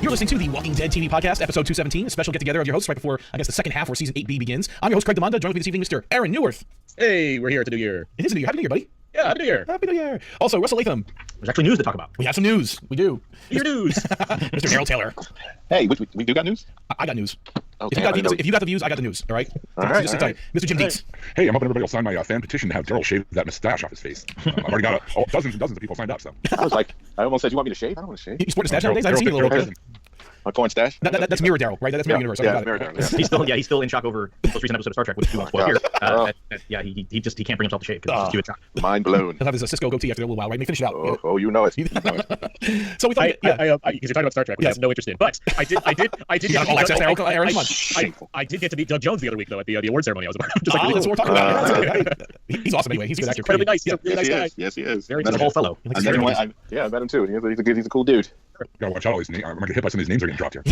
You're listening to the Walking Dead TV podcast, episode 217, a special get-together of your hosts right before, I guess, the second half where season 8B begins. I'm your host, Craig Demonda. Joining me this evening, Mr. Aaron Newirth. Hey, we're here at the New Year. It is a New Year. Happy New Year, buddy. Yeah, Happy New Year. Happy New Year. Also, Russell Latham. There's actually news to talk about. We have some news. We do. Your news. Mr. Daryl Taylor. Hey, we do got news? I got news. Okay, if you got the views, I got the news. All right? All right, Just sit tight. Mr. Jim Deeks. Hey, I'm hoping everybody will sign my fan petition to have Daryl shave that mustache off his face. I've already got dozens and dozens of people signed up. So I was like, I almost said, you want me to shave? I don't want to shave. You sport a stash nowadays? I haven't seen you in a little bit. My corn stash? That's Mirror Daryl, right? That's Mirror Universe. Okay, got it. Mirror Daryl, yeah. He's still in shock over the most recent episode of Star Trek, which we won't spoil here. He can't bring himself to shave because he's just too in shock. Mind blown. He'll have his Cisco goatee after a little while, right? Let me finish it out. Oh, you know it. So we thought, because you're talking about Star Trek, which I have no interest in. But I did. You got all access there, Aaron. Come on. I did get to meet Doug Jones the other week though at the award ceremony I was a part of. Just like That's what we're talking about. He's awesome anyway. He's a good actor. incredibly nice. He's a really nice guy. Yes, he is. Very He's a whole fellow. I met him too. He's a cool dude. gotta watch out. All these names. I'm gonna get hit by some of these names are getting dropped here.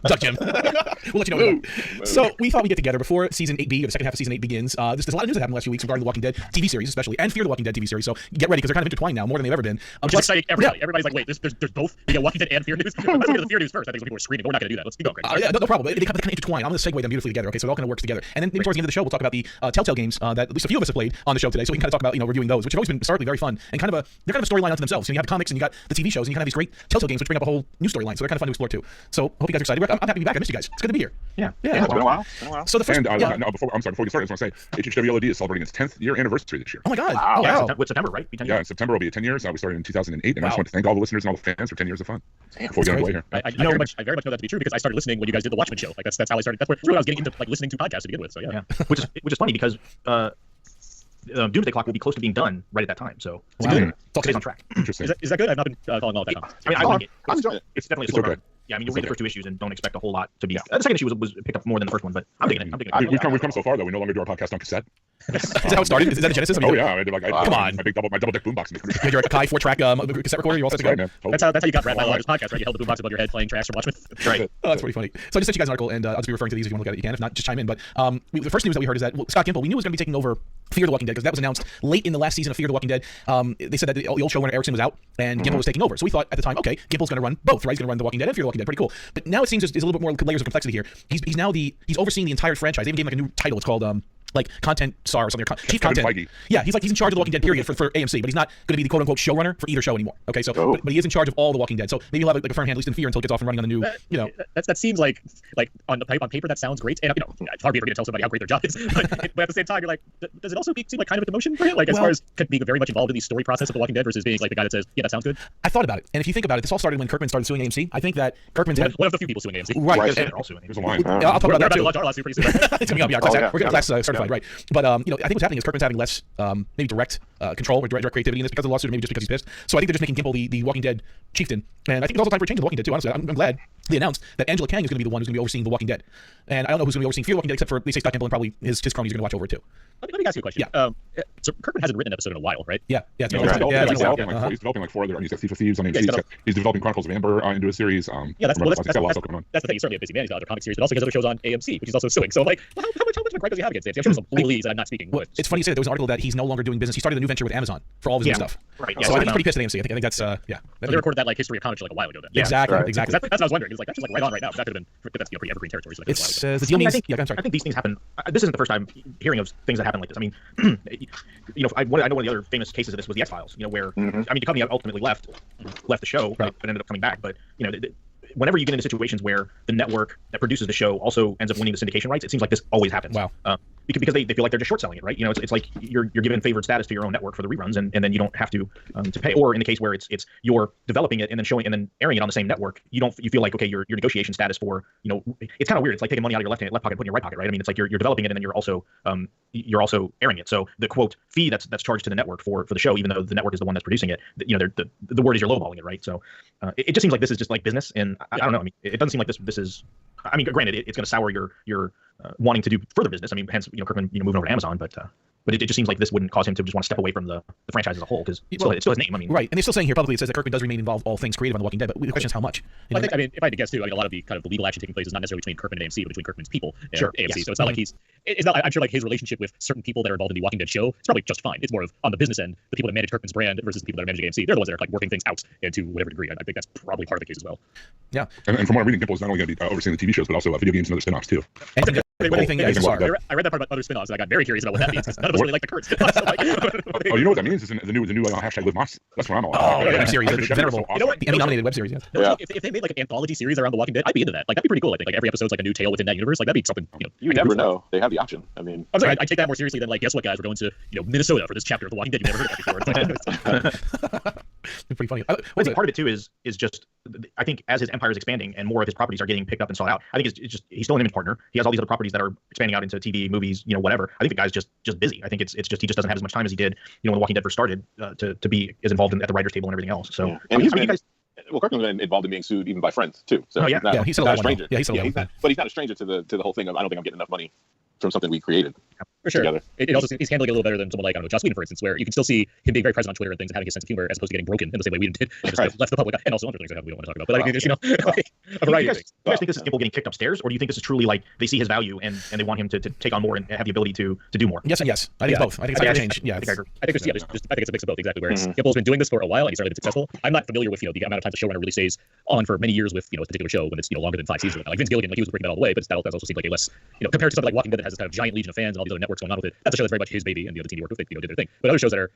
Duck Jim. We'll let you know. So we thought we'd get together before season 8B, or the second half of season 8 begins. There's a lot of news that happened the last few weeks regarding the Walking Dead TV series, especially, and Fear the Walking Dead TV series. So get ready because they're kind of intertwined now more than they've ever been. Which is exciting. Everybody's like, wait, there's both. We got Walking Dead and Fear news. Let's get to the Fear news first. I think some people are screaming, but we're not going to do that. Let's keep going. Yeah, no problem. They kind of intertwine. I'm going to segue them beautifully together. Okay, so it all kind of works together. And then maybe towards the end of the show, we'll talk about the Telltale games that at least a few of us have played on the show today. So we can kind of talk about reviewing those, which have always been historically very fun and they're kind of a storyline unto themselves. So you have the comics and you got the TV shows and you kind of have these great Telltale games which bring up a whole new storyline. So they're kind of fun to explore too. So hope you guys are excited. I'm happy to be back. I missed you guys. It's good to be here. Yeah. It's been a while. So the first. And before we start, I just want to say HHWLOD is celebrating its 10th year anniversary this year. Oh my God! Wow. Wow. With September, right? Yeah, in September will be 10 years. We started in 2008, and I just want to thank all the listeners and all the fans for 10 years of fun. Before we get away here, I very much know that to be true because I started listening when you guys did the Watchmen show. Like that's how I started. That's where I was getting into listening to podcasts to begin with. So yeah. Which is funny because Doomsday Clock will be close to being done right at that time. So it's Wow. good. It's on track. interesting. Is that good? I've not been following all of that. I mean, I like it. I'm enjoying it. It's definitely a It's slow okay. burn. Yeah, I mean, you'll read the first two issues and don't expect a whole lot to be. The second issue was picked up more than the first one, but I'm digging it. We've come so far though. We no longer do our podcast on cassette. Is that how it started? Is that the genesis? Oh yeah, I did Come on. my double deck boombox. You had your Akai 4-track cassette recorder. You all set to go. Man. That's how you got Rat My Lodge's podcast, right? You held the boombox above your head playing tracks from Watchmen. Right. Oh, that's pretty funny. So I just sent you guys an article, and I'll just be referring to these if you want to look at it. You can. If not, just chime in. But the first news that we heard is that Scott Gimple, we knew was going to be taking over Fear the Walking Dead because that was announced late in the last season of Fear the Walking Dead. They said that the old showrunner Erickson was out and Gimple was taking over. So we thought at the time, okay, Gimple's going to run both, right? He's going to run The Walking Dead and Fear the Walking Dead. Pretty cool. But now it seems there's a little bit more layers of complexity here. He's now he's overseeing the entire franchise. They even gave him like a new title. It's called like content czar or something, chief content. Feige. Yeah, he's in charge of The Walking Dead period for AMC, but he's not going to be the quote unquote showrunner for either show anymore. Okay, so but he is in charge of all The Walking Dead. So maybe he'll have like a firm hand at least in Fear until it gets off and running on the new. That seems like on paper that sounds great, and it's hard for me to tell somebody how great their job is. But at the same time, you're like, does it also seem like kind of a demotion for him? Like as far as being very much involved in the story process of The Walking Dead versus being like the guy that says, yeah, that sounds good. I thought about it, and if you think about it, this all started when Kirkman started suing AMC. I think that Kirkman's one of the few people suing AMC. Right. They're all suing. There's a line. I'll talk about that too. We're about to launch our lawsuit pretty soon. It's coming up. Yeah, we're getting class certified, right? But I think what's happening is Kirkman's having less maybe direct control or direct creativity in this because of the lawsuit, or maybe just because he's pissed. So I think they're just making Gimple the Walking Dead chieftain, and I think it's also time for a change in The Walking Dead too. Honestly, I'm glad they announced that Angela Kang is going to be the one who's going to be overseeing The Walking Dead, and I don't know who's going to be overseeing Fear the Walking Dead except for they say Scott Gimple and probably his cronies are going to watch over it too. Let me ask you a question. Yeah. So Kirkman hasn't written an episode in a while, right? Yeah. He's developing like 4 other. He's Thief of Thieves on AMC. He's developing Chronicles of Amber into a series. That's got a lot of stuff going on. That's the thing. He's certainly a busy man. He's got other comic series, but also he has other shows on AMC, which he's also suing. So I'm like, how much of a gripe does he have against AMC? I'm sure some legalese that I'm not speaking. Well, it's funny you say that. There was an article that he's no longer doing business. He started a new venture with Amazon for all of his new stuff. Right. So I think he's pretty pissed at AMC. I think that's They recorded that like history of comics like a while ago. Then. Exactly. That's what I was wondering. It's like that's just like right on right now. That could have been that's pretty evergreen territory. So it's the deal means. I'm sorry. I think these things happen. This isn't the first time hearing of things that happen like this. I mean, I know one of the other famous cases of this was the X-Files. Where I mean, the company ultimately left the show, right, but ended up coming back. But whenever you get into situations where the network that produces the show also ends up winning the syndication rights, it seems like this always happens. Wow. Because they feel like they're just short selling it, right? It's like you're given favored status to your own network for the reruns, and then you don't have to pay. Or in the case where it's you're developing it and then showing and then airing it on the same network, you feel like okay, your negotiation status for it's kind of weird. It's like taking money out of your left pocket and putting it in your right pocket, right? I mean, it's like you're developing it and then you're also airing it. So the quote fee that's charged to the network for the show, even though the network is the one that's producing it, the word is you're lowballing it, right? So it just seems like this is just like business, and I don't know. I mean, it doesn't seem like this is. I mean, granted, it's going to sour your wanting to do further business. I mean, hence Kirkman moving over to Amazon, but it just seems like this wouldn't cause him to just want to step away from the franchise as a whole because it's still his name. I mean, right, and they're still saying here publicly it says that Kirkman does remain involved all things creative on The Walking Dead, but the question is how much. I mean, if I had to guess too, a lot of the kind of the legal action taking place is not necessarily between Kirkman and AMC, but between Kirkman's people and AMC. Yes. So it's not like it's not. I'm sure like his relationship with certain people that are involved in the Walking Dead show, it's probably just fine. It's more of on the business end, the people that manage Kirkman's brand versus the people that are managing AMC. They're the ones that are like working things out, and to whatever degree. I think that's probably part of the case as well. Yeah. And from what I'm reading, Gimple is not only going to be overseeing the TV shows, but also video games and other spin-offs too. And anything Yeah, Azar. yeah. I read that part about other spin-offs, and I got very curious about what that means, because none of us really like the current spin-offs. So, like, Oh, you know what that means? Is the new hashtag Live Moss. That's what I'm all Oh, about. yeah, web series, I the think the venerable, show's so You know what? the Emmy-nominated web series. Yeah. No, Yeah. if they made like an anthology series around The Walking Dead, I'd be into that. Like, that'd be pretty cool. I think like every episode's like a new tale within that universe. Like, that'd be something. You I could never root for. know. They have the option. I mean, I'm sorry, I take that more seriously than like, guess what, guys? We're going to Minnesota for this chapter of The Walking Dead. You've never heard of that before. It's pretty funny. I think part of it too is just I think as his empire is expanding and more of his properties are getting picked up and sought out, I think it's just he's still an image partner. He has all these other properties that are expanding out into TV, movies, whatever. I think the guy's just busy. I think it's just he just doesn't have as much time as he did, when The Walking Dead first started to be as involved at the writers' table and everything else. So yeah. And he's I mean, been, you guys, well, Kirkman's been involved in being sued even by friends too. So Oh, yeah. he's not, Yeah, he's still not a that one, though. stranger. Yeah, he's still that he's one. not, but he's not a stranger to the whole thing of I don't think I'm getting enough money from something we created For sure. together. It also he's handling it a little better than someone like, I don't know, Joss Whedon, for instance, where you can still see him being very present on Twitter and things and having his sense of humor as opposed to getting broken in the same way Whedon did. And just Right. left the public and also other things that we don't want to talk about. But like, Wow. like, a variety of things. you guys think this is Gimple getting kicked upstairs, or do you think this is truly like they see his value and they want him to take on more and have the ability to do more? Yes and yes. I think Yeah. it's both. I think it's not going to change. Yeah. I think I agree. I think I think it's a mix of both, exactly. Where Gimple's been doing this for a while and he's certainly been successful. I'm not familiar with the amount of time the showrunner really stays on for many years with a particular show when it's longer than 5 seasons. Like Vince Gilligan, like he was breaking it all the way, but that also seemed like a less compared to something like Walking Dead that has this kind of giant legion of fans and all these other networks going on with it. That's a show that's very much his baby, and the other team he worked with they did their thing. But other shows that are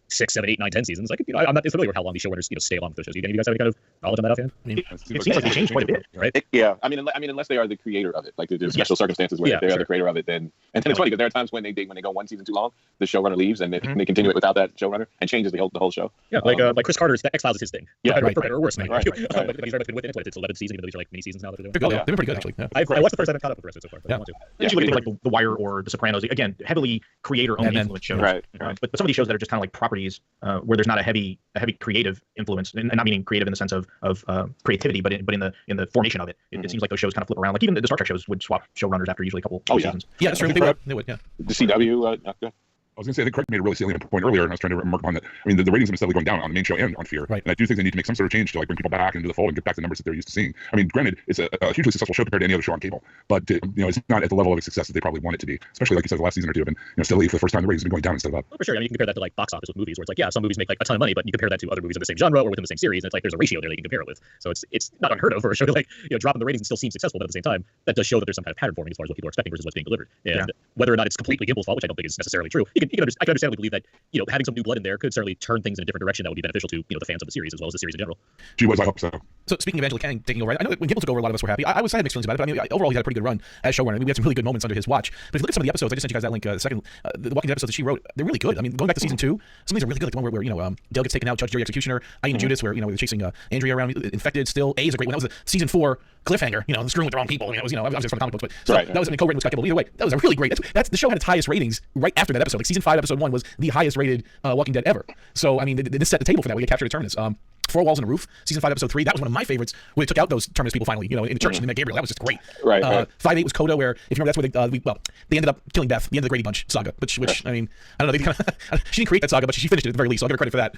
6, 7, 8, 9, 10 seasons, like I'm not familiar with how long these showrunners stay along with those shows. Do you guys have any kind of knowledge on that offhand? It seems like they changed quite a bit, right? Yeah, I mean, unless they are the creator of it, like there's special circumstances where Yeah, if they are sure. the creator of it, then and then it's funny because there are times when they go one season too long, the showrunner leaves and they continue it without that showrunner and changes the whole show. Yeah, like Chris Carter's X-Files is his thing. Yeah, for right, better or worse. right, But right. he's very much been with it. It's 11 seasons, even though these are like mini seasons now that they're doing. They're good. Yeah. They've been pretty good, actually. Yeah. I watched the first time I caught up with the rest of it so far. But I want to. I usually look at like The Wire or The Sopranos. Again, heavily creator-owned And then- influence shows. Right, But some of these shows that are just kind of like properties where there's not a heavy creative influence, and not meaning creative in the sense of creativity, but in the formation of it. It seems like those shows kind of flip around. Like even the Star Trek shows would swap showrunners after usually a couple Oh, yeah. seasons. Yeah, that's true. They would. They would. Yeah. The CW, I was going to say, I think Craig made a really salient point earlier, and I was trying to remark upon that. I mean, the ratings have been steadily going down on the main show and on Fear. Right. And I do think they need to make some sort of change to like bring people back into the fold and get back the numbers that they're used to seeing. I mean, granted, it's a hugely successful show compared to any other show on cable, but it's not at the level of success that they probably want it to be. Especially like you said, the last season or two have been steadily for the first time the ratings have been going down instead of up. Well, for sure. I mean, you can compare that to like box office with movies, where it's like, yeah, some movies make like a ton of money, but you compare that to other movies in the same genre or within the same series, and it's like there's a ratio there that you can compare it with. So it's not unheard of for a show to like drop in the ratings and still seem successful, but at the same time, that does show that there's some kind of pattern forming as far as what people are expecting versus what's being delivered. And whether or not it's completely Gimple's fault, which I don't think is necessarily true, I can understandably believe that having some new blood in there could certainly turn things in a different direction that would be beneficial to the fans of the series as well as the series in general. Gee whiz, I hope so. So speaking of Angela Kang taking over, I know when Gimple took over, a lot of us were happy. I had mixed feelings about it, but I mean, overall, he had a pretty good run as showrunner. I mean, we had some really good moments under his watch. But if you look at some of the episodes, I just sent you guys that link. The Walking Dead episodes that she wrote, they're really good. I mean, going back to season 2, some of these are really good. Like the one where Dale gets taken out, Judge Jury Executioner, Ian and Judas, where they're chasing Andrea around, infected. Still, A is a great one. That was a season 4 cliffhanger. Screwing with the wrong people. I mean, it was I was just from the comic books, but so Right. that was co-written with Scott Gimple. Either way, that was a really great. That's the show had its highest ratings right after that episode. Like season 5, episode 1 was the highest rated Walking Dead ever. So I mean, this set the table for that. We get captured Terminus. Four Walls and a Roof, season 5, episode 3. That was one of my favorites. Where they took out those Terminus people finally. In the church, and they met Gabriel. That was just great. Right, right. 5-8 was Coda, where if you remember, that's where they ended up killing Beth. The end of the Grady Bunch saga. Which I mean, I don't know. They kind of she didn't create that saga, but she finished it at the very least. So I'll give her credit for that.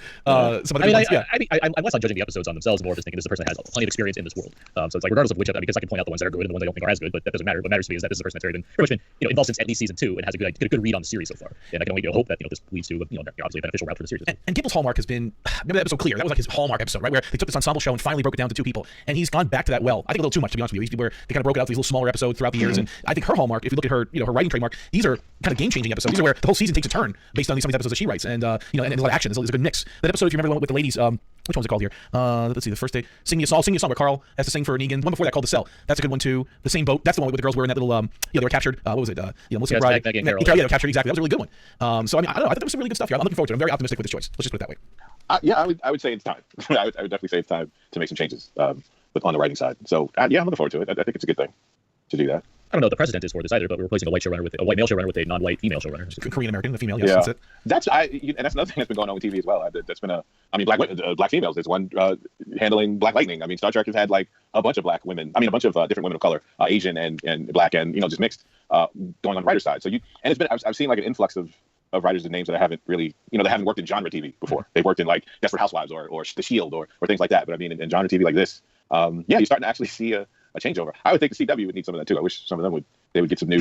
Some other ones, yeah. I'm less on judging the episodes on themselves, more just thinking this is a person that has plenty of experience in this world. So it's like regardless of which, because I can point out the ones that are good and the ones I don't think are as good, but that doesn't matter. What matters to me is that this is a person that's pretty much been involved since at least season 2 and has a good read on the series so far. And I can only hope that this leads to obviously a beneficial route for the series. And Gimple's hallmark has been, remember that episode Clear? That was like his hallmark episode, right? Where they took this ensemble show and finally broke it down to 2 people. And he's gone back to that well. I think a little too much, to be honest with you. Where they kind of broke it out to these little smaller episodes throughout the years. And I think her hallmark, if you look at her, her writing trademark, these are kind of game-changing episodes. These are where the whole season takes a turn based on some of these episodes that she writes. And and there's a lot of action. There's a good mix. That episode, if you remember the one with the ladies, which one's it called here? Let's see, the first day, Sing Me a Song where Carl has to sing for Negan. The one before that called The Cell. That's a good one too. The Same Boat. That's the one with the girls wearing that little, they were captured. What was it? Melissa Yes, Bride. Maggie and Carol. Yeah, they were captured, exactly. That was a really good one. So I mean, I don't know. I thought there was some really good stuff here. I'm looking forward to it. I'm very optimistic with this choice. Let's just put it that way. yeah, I would say it's time. I would definitely say it's time to make some changes on the writing side. So yeah, I'm looking forward to it. I think it's a good thing to do that. I don't know what the precedent is for this either, but we're replacing a white male showrunner with a non-white female showrunner. Korean American, the female. Yes, Yeah, that's it. and that's another thing that's been going on with TV as well. That's been black females. There's one handling Black Lightning. I mean, Star Trek has had like a bunch of black women. I mean, a bunch of different women of color, Asian and black, and just mixed, going on the writer's side. So it's been I've seen like an influx of writers and names that I haven't really, they haven't worked in genre TV before. They've worked in like Desperate Housewives or The Shield or things like that. But I mean, in genre TV like this, you're starting to actually see a changeover. I would think the CW would need some of that too. I wish some of them would get some new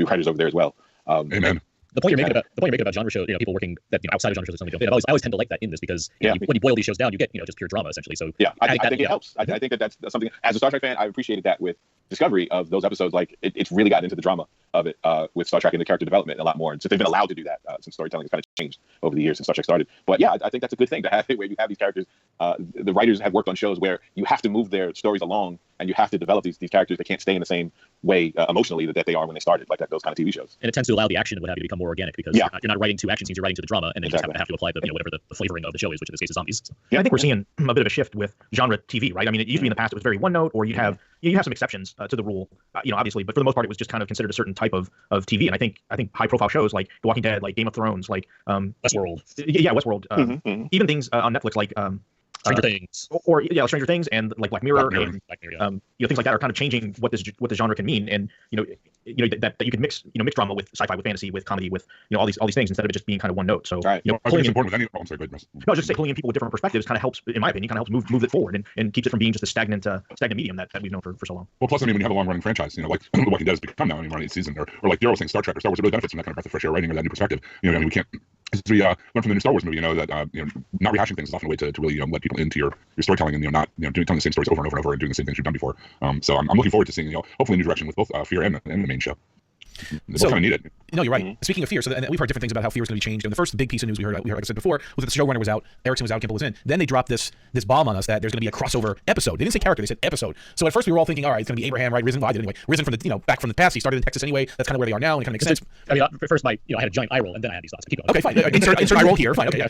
writers over there as well. Amen. The point you're making about genre shows, people working that outside of genre shows or something. I always tend to like that in this because when you boil these shows down, you get just pure drama essentially. So yeah, I think it helps. I think that's something. As a Star Trek fan, I appreciated that with Discovery of those episodes. Like it's really gotten into the drama of it with Star Trek and the character development a lot more. And so they've been allowed to do that since storytelling has kind of changed over the years since Star Trek started. But yeah, I think that's a good thing to have it where you have these characters. The writers have worked on shows where you have to move their stories along and you have to develop these characters that can't stay in the same way emotionally that they are when they started, like those kind of TV shows. And it tends to allow the action and what have you to become more organic because you're not writing to action scenes, you're writing to the drama, and then you just have to apply the whatever the flavoring of the show is, which in this case is zombies. So. Yeah, I think we're seeing a bit of a shift with genre TV, right? I mean, it used to be in the past it was very one note, or you'd have some exceptions to the rule, obviously, but for the most part it was just kind of considered a certain type of TV. And I think high profile shows like The Walking Dead, like Game of Thrones, like Westworld, Westworld, even things on Netflix like Stranger Things, or Stranger Things, and like Black Mirror, and things like that are kind of changing what the genre can mean, and that you can mix drama with sci-fi, with fantasy, with comedy, with all these things instead of it just being kind of one note. So I think it's important with any. I'm sorry, go ahead, no, just say pulling in people with different perspectives kind of helps, in my opinion, move it forward and keeps it from being just a stagnant medium that we've known for so long. Well, plus, I mean, when you have a long-running franchise, like The Walking Dead has become now, running each season, or like Daryl was saying, Star Trek or Star Wars, it really benefits from that kind of breath of fresh air writing or that new perspective. I mean, we can't. As we learned from the new Star Wars movie, that not rehashing things is often a way to really let people into your storytelling and not telling the same stories over and over and over and doing the same things you've done before. So I'm looking forward to seeing hopefully a new direction with both Fear and the main show. They both kind of need it. No, you're right. Mm-hmm. Speaking of Fear, and we've heard different things about how Fear is going to be changed. And the first big piece of news we heard, like I said before, was that the showrunner was out, Erickson was out, Kimball was in. Then they dropped this bomb on us that there's going to be a crossover episode. They didn't say character, they said episode. So at first we were all thinking, all right, it's going to be Abraham, right? Risen, well, I did anyway. Risen from the back from the past. He started in Texas anyway. That's kind of where they are now, and it kind of makes sense. I mean, first I had a giant eye roll, and then I had these thoughts. Keep going. Okay, fine. Insert eye roll here. Fine. Okay,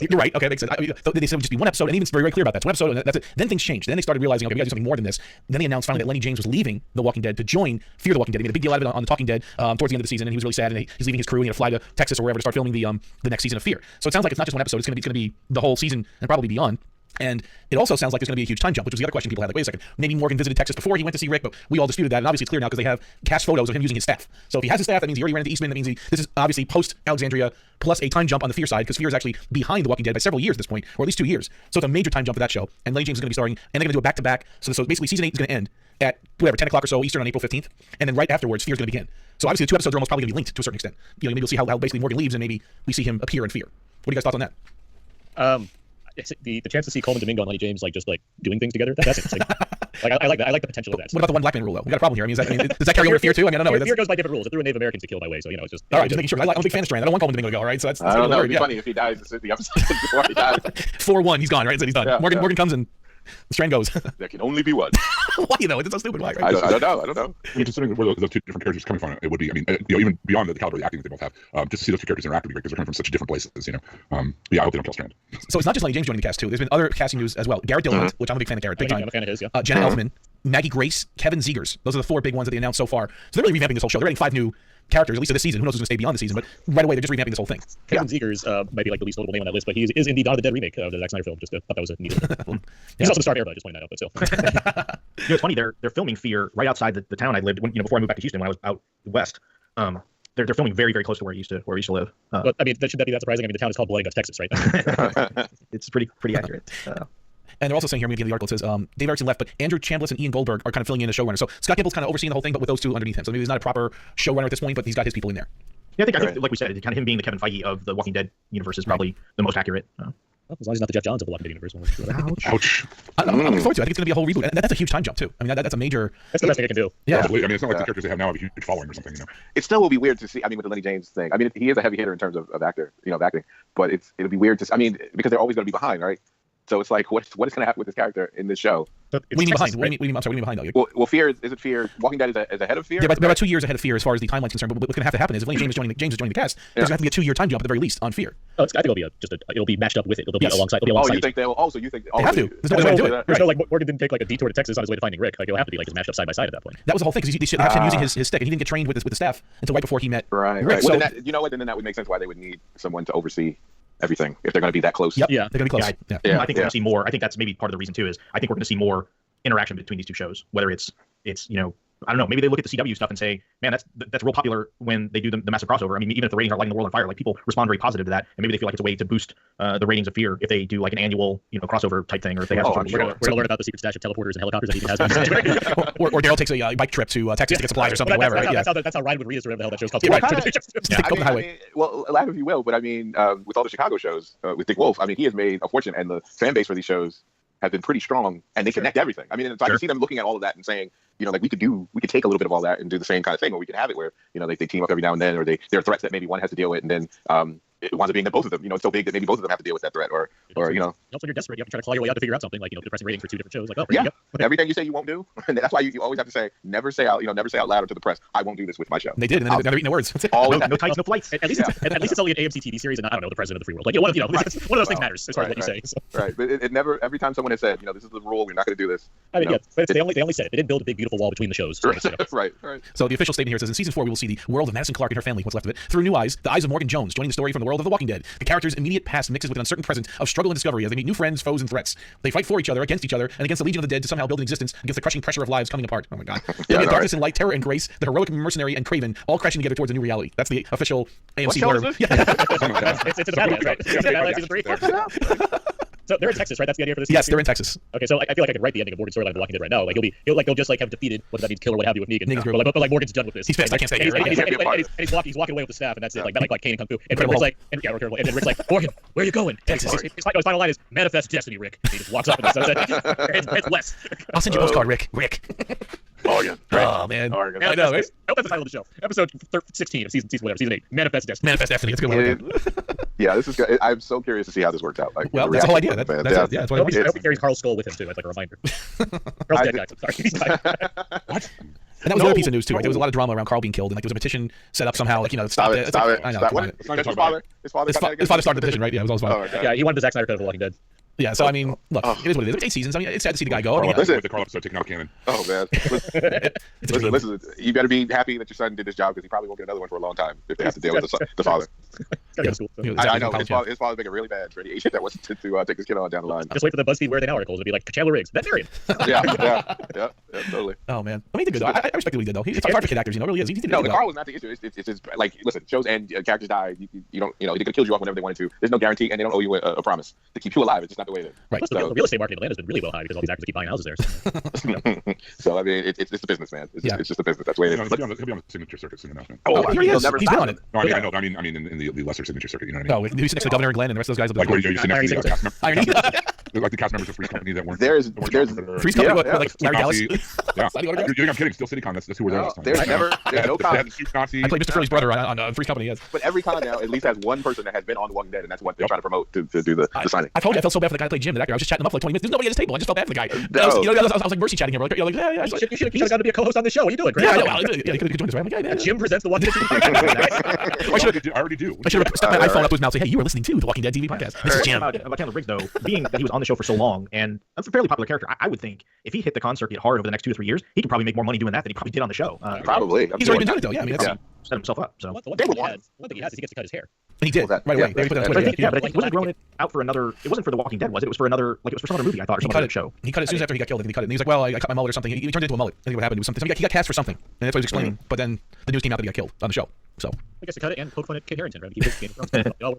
you're right. Okay, that makes sense. They said it would just be one episode, and even very, very clear about that. It's one episode, and that's it. Then things changed. Then they started realizing, okay, we got to do something more than this. Then they announced finally that Lenny James was leaving The Walking Dead to join Fear the Walking Dead. They made a big deal out of it on The Talking Dead towards the end of the season, and he was really sad, and he's leaving his crew, and he had to fly to Texas or wherever to start filming the next season of Fear. So it sounds like it's not just one episode; it's going to be the whole season and probably beyond. And it also sounds like there's going to be a huge time jump, which was the other question people had. Like, wait a second, maybe Morgan visited Texas before he went to see Rick, but we all disputed that. And obviously it's clear now because they have cast photos of him using his staff. So if he has his staff, that means he already ran into Eastman. That means this is obviously post Alexandria plus a time jump on the Fear side, because Fear is actually behind The Walking Dead by several years at this point, or at least 2 years. So it's a major time jump for that show. And Lenny James is going to be starring, and they're going to do a back-to-back. So basically season 8 is going to end at 10 o'clock or so Eastern on April 15th, and then right afterwards Fear is going to begin. So obviously the 2 episodes are almost probably going to be linked to a certain extent. Maybe we'll see how basically Morgan leaves, and maybe we see him appear in Fear. What do you guys thoughts on that? The chance to see Coleman Domingo and Lenny James just doing things together, that's interesting. I like that. I like the potential of that. What about the one black man rule though? We got a problem here. I mean, does that carry over to Fear too? I mean, I don't know. Fear goes by different rules. It threw Native Americans to kill by way, so it's just all right. Just making sure. I'm a big fan of Strand. I don't want Coleman Domingo to go. All right, so that's I don't know. It'd be funny if he dies the episode before he dies. 4-1, he's gone. Right, so he's done. Morgan comes and Strand goes. There can only be one. Why though? It's so stupid. Why? Right? I don't know. Considering where those 2 different characters are coming from, it would be. I mean, even beyond the caliber of the acting that they both have, just to see those 2 characters interact would be great because they're coming from such different places. Yeah, I hope they don't kill Strand. So it's not just Lenny James joining the cast too. There's been other casting news as well. Garrett Dillahunt, which I'm a big fan of Garrett, big time. I'm a fan of his. Yeah. Jenna Elfman, Maggie Grace, Kevin Zegers. Those are the 4 big ones that they announced so far. So they're really revamping this whole show. They're adding 5 new characters, at least of this season. Who knows who's going to stay beyond the season? But right away, they're just revamping this whole thing. Kevin Zegers might be the least notable name on that list, but he is in the Dawn of the Dead remake of the Zack Snyder film. Just thought that was a neat. He's also the star of Airbud. Just pointing that out, but still. It's funny. They're filming Fear right outside the town I lived when before I moved back to Houston when I was out west. They're filming very, very close to where I used to live. But I mean, should that be that surprising? I mean, the town is called Blood and Guts, Texas, right? It's pretty accurate. And they're also saying here, I'm going to give the article, it says, Dave Erickson left, but Andrew Chambliss and Ian Goldberg are kind of filling in the showrunner. So Scott Gimbal's kind of overseeing the whole thing, but with those 2 underneath him. So maybe he's not a proper showrunner at this point, but he's got his people in there. Yeah, I think like we said, kind of him being the Kevin Feige of the Walking Dead universe is probably the most accurate. Well, as long as he's not the Jeff Johns of the Walking Dead universe. Ouch. I'm looking forward to it. I think it's going to be a whole reboot. And that's a huge time jump, too. I mean, that's a major... That's the best thing I can do. Yeah. I mean, it's not like the characters they have now have a huge following or something, It still will be weird to see, I mean, with the Lenny James thing. I mean, he is a heavy hitter in terms of acting, but it'll be weird to see, I mean, because they're always going to be behind, right? So it's like, what is going to happen with this character in this show? What do you mean behind? What do you mean behind, though? Well, Fear, is it Fear? Walking Dead is ahead of Fear? They're about 2 years ahead of Fear as far as the timeline's concerned, but what's going to have to happen is if Lenny James is joining the cast, there's going to have to be a 2-year time jump at the very least on Fear. I think it'll be it'll be matched up with it. It'll be alongside. Oh, you think they'll? Also, you think they have to? There's no way to do it. There's no Morgan didn't take a detour to Texas on his way to finding Rick. It'll have to be just matched up side by side at that point. That was the whole thing, because they have him using his stick, and he didn't get trained with the staff until right before he met Rick. Well, so, then that would make sense why they would need someone to oversee everything if they're going to be that close. Yep. Yeah, they're going to be close. I think we're going to see more. I think that's maybe part of the reason too. Is I think we're going to see more interaction between these 2 shows, whether it's I don't know. Maybe they look at the CW stuff and say, "Man, that's real popular when they do the massive crossover." I mean, even if the ratings aren't lighting the world on fire, like people respond very positive to that, and maybe they feel like it's a way to boost the ratings of Fear if they do like an annual, crossover type thing, or if they have some We're gonna learn about the secret stash of teleporters and helicopters that he has. or Daryl takes a bike trip to Texas to get supplies or something, whatever. That's how Ryan would read us, or whatever the hell that show's called. Stick up the highway. Well, laugh if you will, but I mean, with all the Chicago shows with Dick Wolf, I mean, he has made a fortune, and the fan base for these shows have been pretty strong, and they connect everything. I mean, so I can see them looking at all of that and saying, like we could take a little bit of all that and do the same kind of thing, or we could have it where, they team up every now and then, or there are threats that maybe one has to deal with, and then it winds up being that both of them, it's so big that maybe both of them have to deal with that threat, or Also, when you're desperate, you have to try to claw your way out to figure out something, like, depressing ratings for two different shows. Like, there you go. Everything you say you won't do, and that's why you always have to say, never say out loud or to the press, I won't do this with my show. And they did, and then they're eating the words. No tights, no flights. At least it's only an AMC TV series, and I don't know, the president of the free world. Like, one of those things matters as far as what you say. So. Right, but it never. Every time someone has said, this is the rule, we're not going to do this. I mean, but they only said it. They didn't build a big beautiful wall between the shows. So Right. So the official statement here says, in season 4, we will see the world of Madison Clark and her family, what's left of it, through new eyes, the eyes of Morgan Jones, joining the story from the world of The Walking Dead. The character's immediate past mixes with an uncertain present of struggle and discovery as they meet new friends, foes, and threats. They fight for each other, against each other, and against the Legion of the Dead to somehow build an existence against the crushing pressure of lives coming apart. Oh my God. Darkness and light, terror and grace, the heroic mercenary and Craven, all crashing together towards a new reality. That's the official AMC blurb. it's in the Badlands, right? It's in the Badlands season 3. So they're in Texas, right? That's the idea for this. Yes, they're in Texas. Okay, so I feel like I could write the ending of Morgan's storyline of The Walking Dead right now. Like they'll just like have defeated what that means, kill or what have you with Negan. Negan's But Morgan's done with this. He's pissed. I can't stay here. And he's walking away with the staff, and that's it. Like Kane and Kung Fu. And Rick's like, and then Rick's like, Morgan, where are you going? Texas. His final line is manifest destiny, Rick. And he just walks up and heads west. I'll send you a postcard, Rick. Morgan. Oh man. Morgan. I know, right? I hope that's the title of the show. Episode 16 of season 8. Manifest destiny. Manifest destiny. That's a good one. Yeah, this is good. I'm so curious to see how this works out. Like, well, that's the whole idea. That's what I hope he carries Carl's skull with him too, as like a reminder. Carl's dead, guys. I'm sorry. He's died. What? And that was another piece of news too. Right? There was a lot of drama around Carl being killed, and like there was a petition set up somehow. Like stop it. I know. His father started the petition, right? Yeah, it was all his father. Yeah, he wanted the Zack Snyder cut of The Walking Dead. Yeah, so I mean, look, it is what it is. It's 8 seasons. I mean, it's sad to see the guy go. I mean, with the Carl episode taking out canon. Oh man, listen, you better be happy that your son did this job because he probably won't get another one for a long time if they have to deal with the father. I know his father's making it really bad for any agent that wants to take his kid on down the line. Just wait for the BuzzFeed Where Are They Now articles. It'll be like Chandler Riggs, veterinarian. Yeah, totally. Oh man, I mean, he did good. I respect what he did though. It's hard for kid actors, it really is. He did no, the Carl was not the issue. It's like, listen, shows and characters die. You don't, they could kill you off whenever they wanted to. There's no guarantee, and they don't owe you a promise to keep you alive. It's just not the way it is. Right. The real estate market in Atlanta has been really well high because all these actors keep buying houses there. So I mean, it's the business, man. It's just the business. That's the way it is. He'll be on the signature circuit soon enough. Here he is. He's been on it. No, I mean in the lesser signature circuit. You know what I mean? No, he's next to Governor Glenn and the rest of those guys. Like where you sit next to the cast members. Irony. Like the cast members of Three's Company that weren't. There's Three's Company, like Larry Dallas. Yeah, you think I'm kidding? Still CityCon. That's who we're there last time. There's no con. I played Mr. Furley's brother on Three's Company. Yes. But every con now at least has one person that has been on The Walking Dead, and that's what they're trying to promote to do the signing. I told you I felt so bad for the guy that played Jim, the actor. I was just chatting him up for like 20 minutes. There's nobody at his table. I just felt bad for the guy. I was like mercy chatting him. Like, yeah. You should have got to be a co-host on the show. What are you doing, Greg? Yeah, he could join us, right? I'm like, Jim presents The Walking Dead. I already do. I should have stuck my iPhone up to his mouth and say, hey, you were listening to The Walking Dead TV podcast. This is Jim. About Chandler Riggs, though, being that he was on the show for so long, and that's a fairly popular character, I would think if he hit the con circuit hard over the next 2 or 3 years, he could probably make more money doing that than he probably did on the show. Probably. He's already been doing it, though. Yeah, I mean, that's... set himself up. So one thing he has is he gets to cut his hair. And he did right away. They put it on Twitter. But I think he wasn't growing it out for another. It wasn't for The Walking Dead, was it? It was for another. Like it was for some other movie, I thought, or some other show. He cut it as soon as after he got killed. I think he cut it. And he was like, "Well, I cut my mullet or something." He turned it into a mullet. I think what happened was something. He got cast for something, and that's what he was explaining. But then the news came out that he got killed on the show. So I guess to cut it and poke fun at Kit Harington, right? all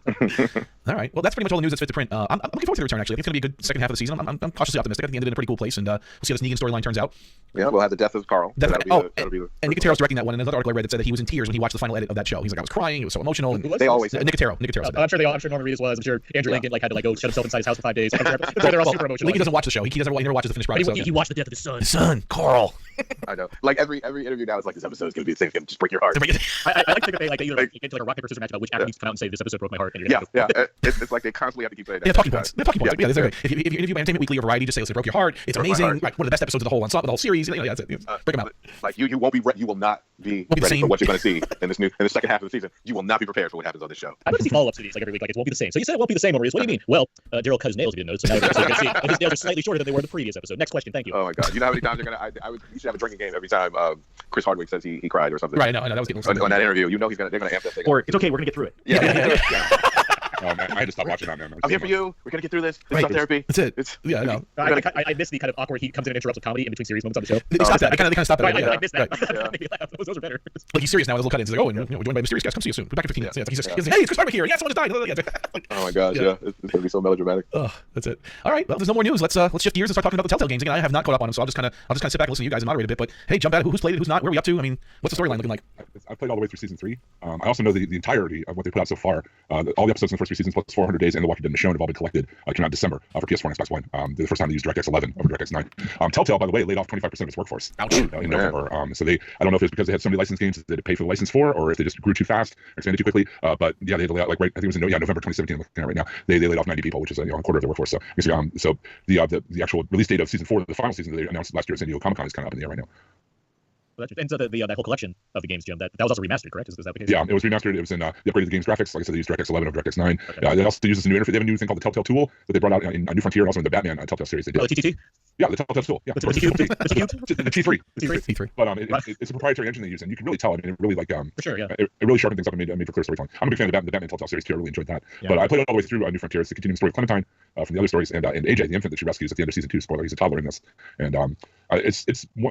right. Well, that's pretty much all the news that's fit to print. I'm looking forward to the return. Actually, I think it's going to be a good second half of the season. I'm cautiously optimistic. I think the end in a pretty cool place, and we'll see how this Negan storyline turns out. Yeah, we'll have the death of Carl. And Nicotero's directing that one. And another article I read that said that he was in tears when he watched the final edit of that show. He's like, I was crying. It was so emotional. And they always Nicotero said that. I'm sure Norman Reedus was. I'm sure Andrew Lincoln had to go shut himself inside his house for 5 days. They're all super emotional. Lincoln doesn't watch the show. He never watches the finished product. He watched the death of his son. His son, Carl. I know. Like every interview now is like, this episode is going to be the thing. Just break your heart. I like to think that they either get to like a rock paper scissors match about which actor needs to come out and say this episode broke my heart. And yeah. It's like they constantly have to keep saying that. Yeah, talking points. Yeah, if you interview Entertainment Weekly or Variety, just say, "Listen, it broke your heart. It's amazing. Right, one of the best episodes of the whole series." That's it. Break them out. Like you will not be ready for what you're going to see in the second half of the season. You will not be prepared for what happens on this show. I want to see follow-ups to these like every week. Like it won't be the same. So you said it won't be the same, Maurice. What do you mean? Well, Daryl cut his nails. If you didn't notice, so now you're going to see. And his nails are slightly shorter than they were in the previous episode. Next question. Thank you. Oh my God! You know how many times you're going to? We should have a drinking game every time Chris Hardwick says he cried or something. Right. No, that was getting on that interview. You know they're going to amp that thing. Or it's okay. We're going to get through it. Yeah. Oh man, I had to stop watching that, man. I'm here for you. We're gonna get through this. This Right. is not therapy. That's it. It's Yeah, no. I miss the kind of awkward he comes in and interrupts with comedy in between serious moments on the show. They stopped that. They kind of stopped that. I missed that. Right. Made me laugh. Those are better. Like he's serious now. His little cut-ins. He's like, oh, and we're joined by a mysterious guest. Come see you soon. We're back in 15 minutes. Yeah, he's just, hey, it's Chris Hardwick here. Yeah, someone just died. Oh my gosh, Yeah. yeah. It's gonna be so melodramatic. Oh, that's it. All right. Well, there's no more news. Let's shift gears and start talking about the Telltale games again. I have not caught up on them, so I'll just kind of sit back and listen to you guys and moderate a bit. But hey, jump at it. Who's played it? Who's not? Where are we up to? I mean, what's the storyline looking like? I played all the way through season 3. I also know the entirety of what they put out so far. All the episodes in the first 3 seasons plus 400 days and The Walking Dead Michonne have all been collected. Came out in December for PS4 and Xbox One. They're the first time they used DirectX 11 over DirectX 9. Telltale, by the way, laid off 25% of its workforce in November. So I don't know if it's because they had so many licensed games that they had to pay for the license for, or if they just grew too fast or expanded too quickly. But yeah, they had to lay out, like, right, I think it was in November 2017. I'm looking at it right now. They laid off 90 people, which is a quarter of their workforce. So so the actual release date of season 4, the final season that they announced last year at San Diego Comic-Con, is kind of up in the air right now. And so that whole collection of the games, Jim, that was also remastered, correct? Is that the case? Yeah, it was remastered. It was in they upgraded the game's graphics. Like I said, they used DirectX 11 over DirectX 9. Okay. They also use this new interface. They have a new thing called the Telltale Tool that they brought out in New Frontier and also in the Batman Telltale series. They did. Oh, the TTT? Yeah, the Telltale Tool. Yeah, The T-Cube? the T3. T3. But it's a proprietary engine they use, and you can really tell. I mean, it really for sure, yeah. It really sharpened things up and made for clear storytelling. I'm a big fan of the Batman Telltale series too. I really enjoyed that. Yeah. But I played all the way through New Frontier. It's the continuing story of Clementine from the other stories, and AJ, the infant that she rescues at the end of season 2. Spoiler: he's a toddler in this, and it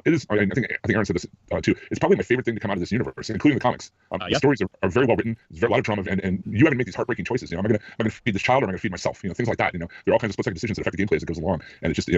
is. I think Aaron said this too. It's probably my favorite thing to come out of this universe, including the comics. The stories are very well written. There's a lot of drama, and you have to make these heartbreaking choices. Am I gonna feed this child, or am I gonna feed myself? Things like that. There are all kinds of split-second decisions that affect the gameplay as it goes along, and it's just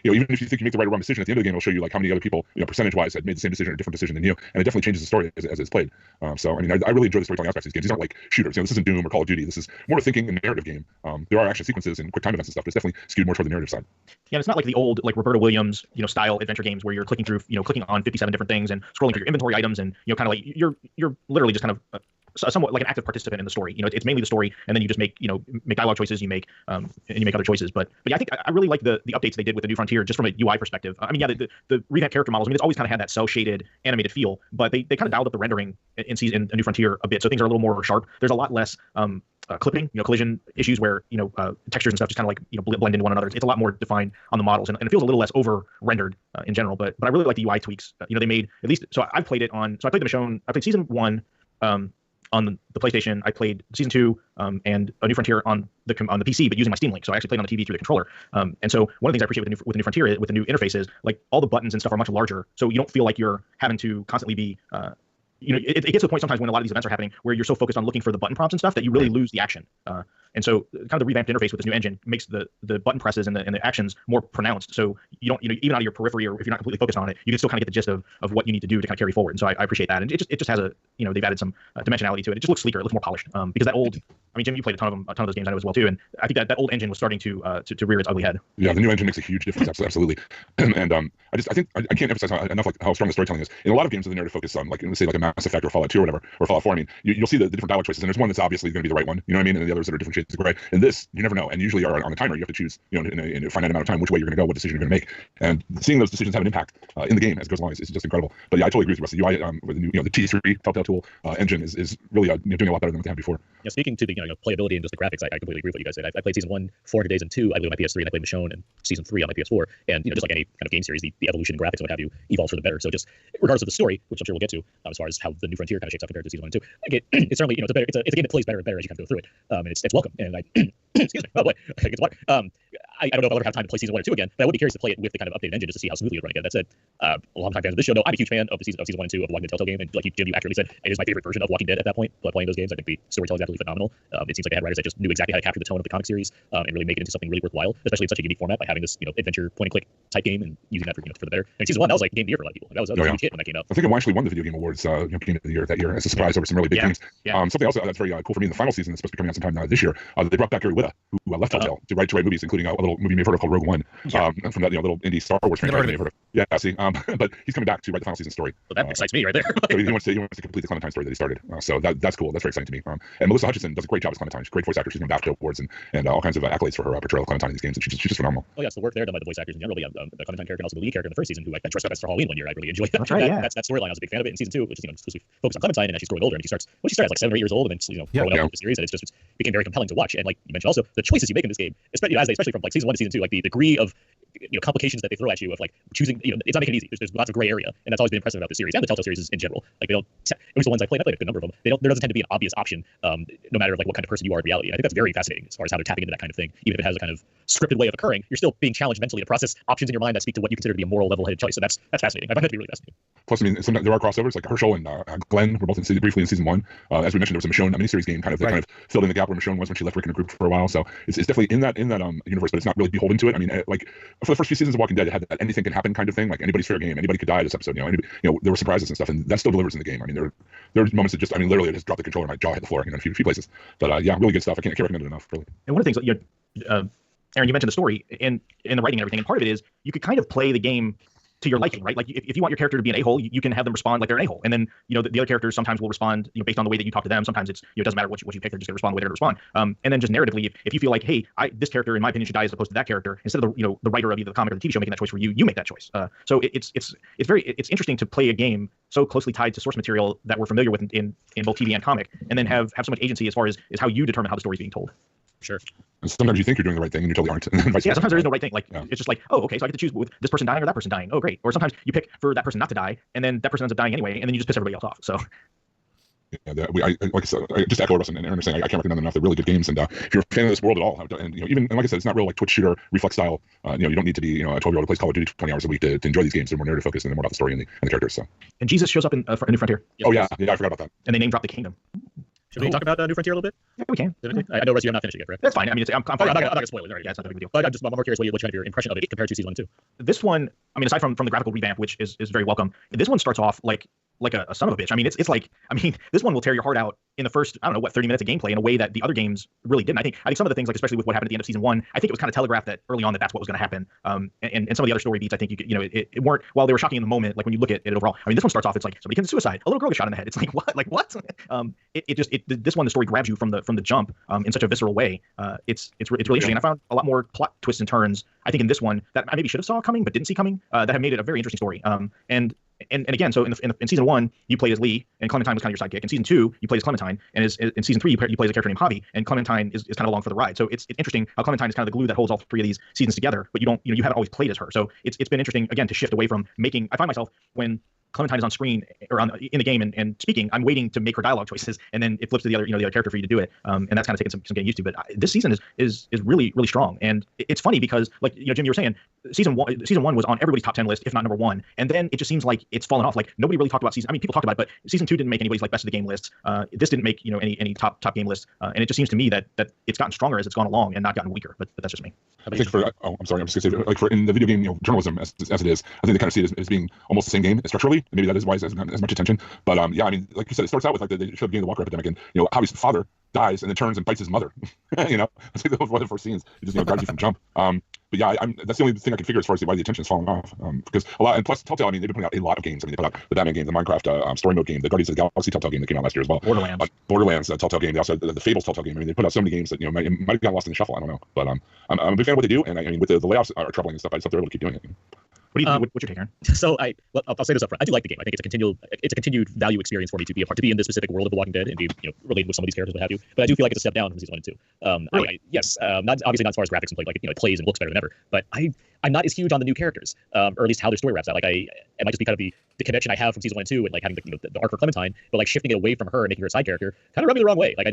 even if you think you make the right or wrong decision at the end of the game, it'll show you like how many other people, percentage-wise, had made the same decision or a different decision than you, and it definitely changes the story as it's played. So I mean, I really enjoy the storytelling aspects of these games. These aren't like shooters. This isn't Doom or Call of Duty. This is more a thinking and narrative game. There are action sequences and quick time events and stuff, but it's definitely skewed more toward the narrative side. Yeah, it's not like the old like Roberta Williams, style adventure games where you're clicking through, clicking on 57 different things and scrolling through your inventory items, and kind of like you're literally just kind of somewhat like an active participant in the story. It's mainly the story, and then you just make dialogue choices, you make and you make other choices. But yeah, I think I really like the updates they did with the New Frontier just from a UI perspective. I mean, yeah, the revamped character models. I mean, it's always kind of had that cell shaded animated feel, but they kind of dialed up the rendering in New Frontier a bit, so things are a little more sharp. There's a lot less clipping, collision issues where textures and stuff just kind of like blend into one another. It's a lot more defined on the models, and it feels a little less over rendered in general. But I really like the UI tweaks. They made at least. So I played it on. So I played the Michonne. I played season 1 on the PlayStation. I played season 2 and A New Frontier on the PC, but using my Steam Link. So I actually played on the TV through the controller. And so one of the things I appreciate with the New Frontier, with the new interface, is like all the buttons and stuff are much larger, so you don't feel like you're having to constantly be it gets to the point sometimes when a lot of these events are happening where you're so focused on looking for the button prompts and stuff that you really lose the action. And so kind of the revamped interface with this new engine makes the button presses and the actions more pronounced. So you don't, even out of your periphery, or if you're not completely focused on it, you can still kind of get the gist of what you need to do to kind of carry forward. And so I appreciate that. And it just has they've added some dimensionality to it. It just looks sleeker. It looks more polished. Because that old, I mean, Jim, you played a ton of those games, I know as well too. And I think that old engine was starting to rear its ugly head. Yeah, the new engine makes a huge difference. Absolutely. And I think I can't emphasize enough like how strong the storytelling is. In a lot of games, the narrative focus on let's say like a Mass Effect or Fallout 2 or whatever, or Fallout 4. I mean, you'll see the different dialogue choices, and there's one that's obviously going to be the right one. You know what I mean? And the others that are different shades of gray. And this, you never know. And usually are on a timer. You have to choose, in a finite amount of time, which way you're going to go, what decision you're going to make. And seeing those decisions have an impact in the game as it goes along is just incredible. But yeah, I totally agree with you. The UI with the new, the T3 Telltale Tool engine is really doing a lot better than what they had before. Yeah, speaking to the playability and just the graphics, I completely agree with what you guys said. I played season 1 400 days, and 2 I played on my PS3, and I played Michonne and season 3 on my PS4. And just like any kind of game series, the evolution in graphics and what have you evolves for the better. So just regardless of the story, which I'm sure we'll get to, as far as how the New Frontier kind of shapes up compared to season 1 and 2, like it's certainly it's a game that plays better and better as you kind of go through it. And it's welcome. And I excuse me, oh boy, I think it's water. I don't know if I'll ever have time to play season 1 and 2 again, but I would be curious to play it with the kind of updated engine just to see how smoothly it run again. That said, long-time fans of this show know I'm a huge fan of season 1 and 2 of the Walking Dead Telltale game, and like Jim, you accurately said, it is my favorite version of Walking Dead at that point. Playing those games, I think the storytelling is absolutely phenomenal. It seems like they had writers that just knew exactly how to capture the tone of the comic series and really make it into something really worthwhile, especially in such a unique format by having this adventure point-and-click type game and using that for the better. And season 1, that was like game of the year for a lot of people. That was a huge hit when that came out. I think it actually won the video game awards beginning of the year that year as a surprise over some really big things. Yeah. Something else that's very cool for me in the final season that's supposed to be coming out sometime this year. They brought back Gary Whitta, who left Telltale to write movies, including a little movie you may have heard of called Rogue One, from that little indie Star Wars franchise you may have heard of. Yeah, see, but he's coming back to write the final season story. Well, that excites me right there. So he wants to complete the Clementine story that he started. So that's cool. That's very exciting to me. And Melissa Hutchison does a great job as Clementine. She's a great voice actor. She's won BAFTA awards and all kinds of accolades for her portrayal of Clementine in these games. And she's just phenomenal. Oh yeah, it's the work there done by the voice actors in general. The Clementine character and also the lead character in the first season, who I dressed up as for Halloween one year. I really enjoyed that. That's right. That storyline. I was a big fan of it in season 2, which is exclusively focused on Clementine, and as she's growing older, and she starts as like 7 or 8 years old, and then growing up with the series, and it became very compelling to watch. And like you mentioned, also the choices you make in this game, especially from like season 1 to season 2, like the degree of complications that they throw at you of like choosing. It's not making it easy. There's lots of gray area, and that's always been impressive about the series and the Telltale series in general. Like they don't, at least the ones I played a good number of them. There doesn't tend to be an obvious option, no matter like what kind of person you are in reality. And I think that's very fascinating as far as how they're tapping into that kind of thing. Even if it has a kind of scripted way of occurring, you're still being challenged mentally to process options in your mind that speak to what you consider to be a moral, level-headed choice. So that's fascinating. I find that to be really fascinating. Plus, I mean, sometimes there are crossovers. Like Herschel and Glenn were both briefly in season 1. As we mentioned, there was a Michonne miniseries game that kind of filled in the gap where Michonne was when she left Rick in her group for a while. So it's definitely in that universe, but it's not really beholden to it. I mean, like for the first few seasons of Walking Dead, it had that anything can happen kind of thing. Like anybody's fair game, anybody could die this episode. There were surprises and stuff, and that still delivers in the game. I mean, there were moments that just, I mean, literally I just dropped the controller and my jaw hit the floor, in a few places. But yeah, really good stuff. I can't recommend it enough, really. And one of the things, Aaron, you mentioned the story and the writing and everything, and part of it is you could kind of play the game to your liking, right? Like if you want your character to be an a-hole, you can have them respond like they're an a-hole, and then the other characters sometimes will respond based on the way that you talk to them. Sometimes it's it doesn't matter what you pick, they're just gonna respond the way they're gonna respond. And then just narratively, if you feel like, hey, this character in my opinion should die as opposed to that character, instead of the writer of either the comic or the TV show making that choice for you, you make that choice. So it's interesting to play a game so closely tied to source material that we're familiar with in both TV and comic, and then have so much agency as far as how you determine how the story is being told. Sure. And sometimes you think you're doing the right thing and you totally aren't. Yeah, sometimes there is no right thing. Like it's just like, oh, okay, so I get to choose with this person dying or that person dying. Oh, great. Or sometimes you pick for that person not to die, and then that person ends up dying anyway, and then you just piss everybody else off. So. Yeah, like I said, I just echo what Russell and Aaron are saying. I can't recommend them enough. They're really good games, and if you're a fan of this world at all, and even like I said, it's not real like Twitch shooter reflex style. You don't need to be a 12-year-old who plays Call of Duty 20 hours a week to enjoy these games. They're more narrative focused and they're more about the story and the characters. So. And Jesus shows up in A New Frontier. Yes, oh yeah, I forgot about that. And they name drop the kingdom. Should we talk about New Frontier a little bit? Yeah, we can. I know, Rusty, you're not finishing it, correct? That's fine. I mean, I'm not going to spoil it. Right? Yeah, it's not a big deal. But I'm more curious what's kind of your impression of it compared to season 1 and 2. This one, I mean, aside from the graphical revamp, which is very welcome, this one starts off like a son of a bitch. I mean, it's like, I mean, this one will tear your heart out in the first, 30 minutes of gameplay in a way that the other games really didn't. I think some of the things, like especially with what happened at the end of season 1, I think it was kind of telegraphed that early on that's what was going to happen. And some of the other story beats, I think it weren't, while they were shocking in the moment, like when you look at it overall. I mean, this one starts off, it's like somebody commits suicide, a little girl gets shot in the head. It's like what? Like what? This one, the story grabs you from the jump in such a visceral way. It's really interesting. And I found a lot more plot twists and turns, I think, in this one that I maybe should have saw coming but didn't see coming, that have made it a very interesting story. And again, so in season 1, you played as Lee, and Clementine was kind of your sidekick. In season 2, you played as Clementine, and in season 3, you play as a character named Javi, and Clementine is kind of along for the ride. So it's interesting how Clementine is kind of the glue that holds all 3 of these seasons together. But you haven't always played as her. So it's been interesting again to shift away from making. I find myself when Clementine is on screen or in the game and speaking, I'm waiting to make her dialogue choices, and then it flips to the other character for you to do it. And that's kind of taken some getting used to. But this season is really really strong, and it's funny because like Jim, you were saying, season one was on everybody's top 10 list, if not number 1, and then it just seems like it's fallen off. Like nobody really talked about season. I mean, people talked about it, but season 2 didn't make anybody's like best of the game lists. This didn't make any top game lists, and it just seems to me that it's gotten stronger as it's gone along and not gotten weaker. But that's just me. I think I'm sorry, I'm just gonna say, like, for in the video game journalism as it is, I think they kind of see it as being almost the same game structurally. Maybe that is why it hasn't gotten as much attention. But yeah, I mean, like you said, it starts out with like they show the beginning of the Walker epidemic, and Javi's father dies and then turns and fights his mother. That's like one of the first scenes. It just grabs you from jump. But yeah, that's the only thing I can figure as far as why the attention is falling off. Because a lot, and plus Telltale, I mean, they've been putting out a lot of games. I mean, they put out the Batman game, the Minecraft story mode game, the Guardians of the Galaxy Telltale game that came out last year as well. Borderlands Telltale game. They also the Fables Telltale game. I mean, they put out so many games that might have gotten lost in the shuffle. I don't know, but I'm a big fan of what they do, and I mean, with the layoffs are troubling and stuff, I just hope they're able to keep doing it. What do you think? What's your take, Aaron? So I'll say this up front. I do like the game. I think it's a continued value experience for me to be in this specific world of The Walking Dead and be related with some of these characters, what have you. But I do feel like it's a step down from season 1 and 2. Really? Yes, not as far as graphics and play, like it plays and looks better than ever. But I'm not as huge on the new characters, or at least how their story wraps out. Like it might just be kind of the connection I have from season 1 and 2, and like having the arc for Clementine, but like shifting it away from her and making her a side character kind of rubbed me the wrong way. Like I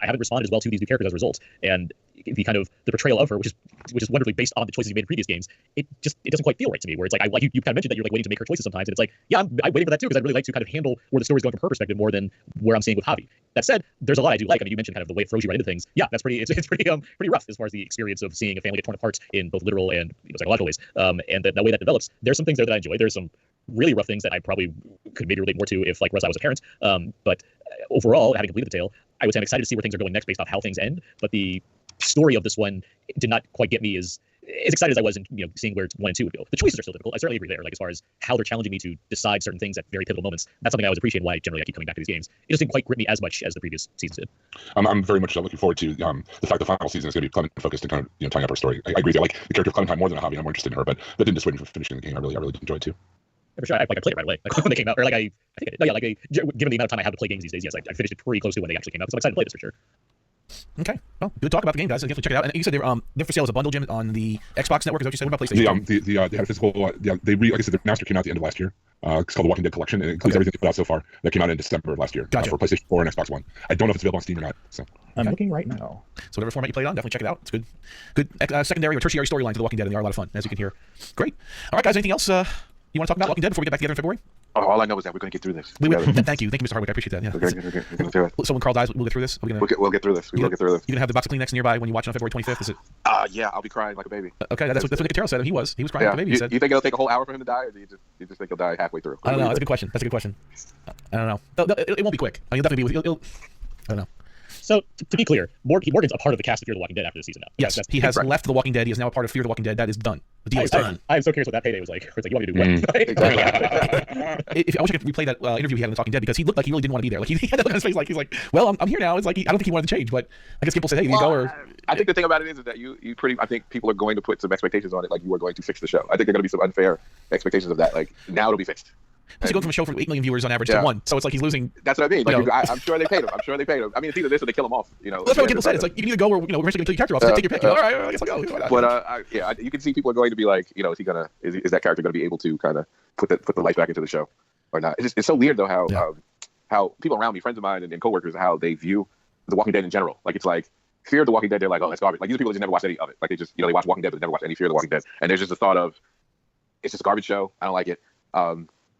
haven't responded as well to these new characters as a result, and the kind of the portrayal of her, which is wonderfully based on the choices you made in previous games, it doesn't quite feel right to me. Where it's like you kind of mentioned that you're like waiting to make her choices sometimes, and it's like, yeah, I'm waiting for that too, because I'd really like to kind of handle where the story's going from her perspective more than where I'm seeing with Javi. That said, there's a lot I do like. I mean, you mentioned kind of the way it throws you right into things. Yeah, that's pretty rough as far as the experience of seeing a family get torn apart in both literal and psychological ways. And the way that develops, there's some things there that I enjoy. There's some really rough things that I probably could maybe relate more to if, like Russ, I was a parent. But overall, having completed the tale, I would say I'm excited to see where things are going next based off how things end. But the story of this one did not quite get me as excited as I was in seeing where 1 and 2 would go. The choices are still difficult. I certainly agree there. Like as far as how they're challenging me to decide certain things at very pivotal moments, that's something I always appreciate. Why generally I keep coming back to these games. It just didn't quite grip me as much as the previous seasons did. I'm very much looking forward to the fact the final season is going to be Clementine focused and kind of tying up her story. I agree with you. I like the character of Clementine more than Javi. I'm more interested in her, but that didn't dissuade me from finishing the game. I really enjoyed it too. For sure, I played it right away. Like when they came out, or like given the amount of time I have to play games these days, yes, I finished it pretty close to when they actually came out. So I'm excited to play this for sure. Okay. Well, good talk about the game, guys. Definitely check it out. And you said they're for sale as a bundle, Jim, on the Xbox Network. Is that what you said? What about PlayStation? They had a physical. Like I said, the remaster came out at the end of last year. It's called the Walking Dead Collection. It includes everything they put out so far. That came out in December of last year Gotcha. for PlayStation 4 and Xbox One. I don't know if it's available on Steam or not. So I'm Okay. looking right now. So whatever format you play it on, definitely check it out. It's good secondary or tertiary storyline to The Walking Dead, and they are a lot of fun, as you can hear. Great. All right, guys. Anything else you want to talk about Walking Dead before we get back together in February? Oh, all I know is that we're going to get through this. Thank you, Mr. Hardwick. I appreciate that. Yeah. We're going to do it. So when Carl dies, we'll get through this. We'll get through this. We will get through this. You gonna have the box of Kleenex nearby when you watch it on February 25th? Is it? Yeah, I'll be crying like a baby. Okay, that's what Nicotero said. He was crying Yeah. like a baby. He said. You think it'll take a whole hour for him to die, or do you just think he'll die halfway through? I don't know. That's a good question. I don't know. It won't be quick. I mean, he'll definitely be. I don't know. So to be clear, Morgan's a part of the cast of Fear the Walking Dead after the season now. Yes, he has left The Walking Dead. He is now a part of Fear the Walking Dead. That is done. The deal is done. I'm so curious what that payday was like. It's like, you want me to do what? Exactly. I wish I could replay that interview he had on The Talking Dead, because he looked like he really didn't want to be there. Like he had that look on his face, like he's like, well, I'm here now. It's like I don't think he wanted to change, but I guess people said, hey, you go or. I think the thing about it is that I think people are going to put some expectations on it, like you are going to fix the show. I think there are going to be some unfair expectations of that. Like now it'll be fixed. He's going from a show from 8 million viewers on average to 1, so it's like he's losing. That's what I mean. You Like, know. I'm sure they paid him. I mean, it's either this or they kill him off. You know. That's what people said. It's like you can either go or we're eventually going to kill your character off. So take your pick. All right, I guess I'll go. Why not? But you can see people are going to be like, you know, is that character going to be able to kind of put the life back into the show or not? It's so weird though how people around me, friends of mine and coworkers, how they view The Walking Dead in general. Like it's like Fear of the Walking Dead. They're like, oh, that's garbage. Like these are people that just never watched any of it. Like they just they watch Walking Dead but never watched any Fear of the Walking Dead. And there's just the thought of it's just a garbage show. I don't like it.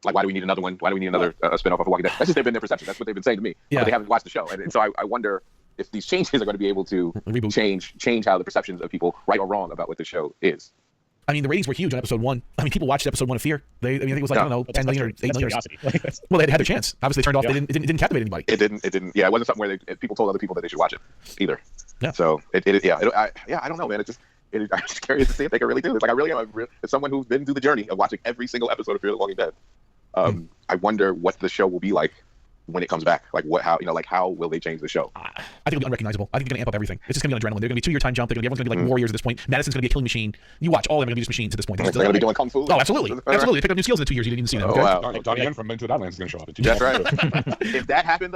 Like, why do we need another one? Why do we need another spinoff of Walking Dead? That's just been their perception. That's what they've been saying to me. Yeah. But they haven't watched the show. And so I wonder if these changes are going to be able to Reboot. change how the perceptions of people, right or wrong, about what the show is. I mean, the ratings were huge on episode 1. I mean, people watched episode 1 of Fear. I think it was like, I don't know, 10 million or 8 million. Curiosity. Well, they had their chance. Obviously, they turned off. Yeah. It didn't captivate anybody. It didn't. Yeah, it wasn't something where people told other people that they should watch it either. Yeah. So I don't know, man. I'm just curious to see if they can really do this. Like I really am. As someone who's been through the journey of watching every single episode of Fear the Walking Dead, I wonder what the show will be like when it comes back. Like how will they change the show? I think it'll be unrecognizable. I think they're going to amp up everything. It's just going to be on adrenaline. They're going to be 2-year time jump. Everyone's going to be like warriors at this point. Madison's going to be a killing machine. You watch, all of them are going to be just machines at this point. They're going to be doing kung fu. Oh, absolutely. They picked up new skills in the 2 years. You didn't even see them. Oh, Okay? wow. Johnny Yen from Into the Badlands is going to show up. That's right. If that happened,